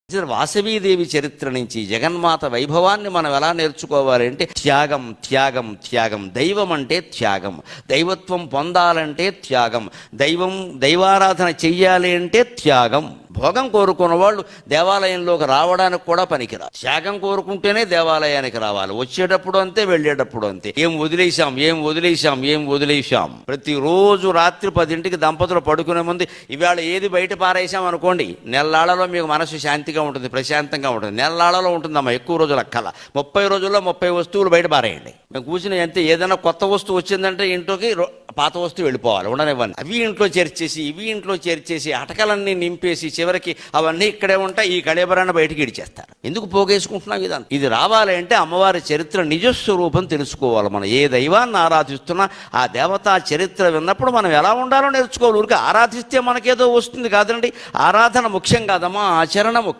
వాసవీదేవి చరిత్ర నుంచి జగన్మాత వైభవాన్ని మనం ఎలా నేర్చుకోవాలి అంటే త్యాగం త్యాగం త్యాగం. దైవం అంటే త్యాగం, దైవత్వం పొందాలంటే త్యాగం, దైవారాధన చెయ్యాలి అంటే త్యాగం. భోగం కోరుకున్న వాళ్ళు దేవాలయంలోకి రావడానికి కూడా పనికిరాదు. త్యాగం కోరుకుంటేనే దేవాలయానికి రావాలి. వచ్చేటప్పుడు అంతే, వెళ్ళేటప్పుడు అంతే. ఏం వదిలేశాం. ప్రతిరోజు రాత్రి 10ంటికి దంపతులు పడుకునే ముందు ఇవాళ ఏది బయట పారేసాం అనుకోండి, నెల్లాళ్ళలో మీకు మనసు శాంతిగా ఉంటుంది, ప్రశాంతంగా ఉంటుంది. నెల్లాళ్ళలో ఉంటుందమ్మా, ఎక్కువ రోజులు అక్కల. 30 రోజుల్లో 30 వస్తువులు బయట పారేయండి. మేము కూర్చుని అంతే. ఏదైనా కొత్త వస్తువు వచ్చిందంటే ఇంట్లోకి పాత వస్తువు వెళ్ళిపోవాలి, ఉండనివ్వండి. అవి ఇంట్లో చేర్చేసి అటకలన్నీ నింపేసి చివరికి అవన్నీ ఇక్కడే ఉంటాయి, ఈ కళేబరాన్ని బయటికి ఇడిచేస్తారు. ఎందుకు పోగేసుకుంటున్నాం ఇదంతా? ఇది రావాలి అంటే అమ్మవారి చరిత్ర నిజస్వరూపం తెలుసుకోవాలి. మనం ఏ దైవాన్ని ఆరాధిస్తున్నా ఆ దేవతా చరిత్ర విన్నప్పుడు మనం ఎలా ఉండాలో నేర్చుకోవాలి. ఊరికి ఆరాధిస్తే మనకేదో వస్తుంది కాదండి. ఆరాధన ముఖ్యం కాదమ్మా, ఆచరణ ముఖ్యం.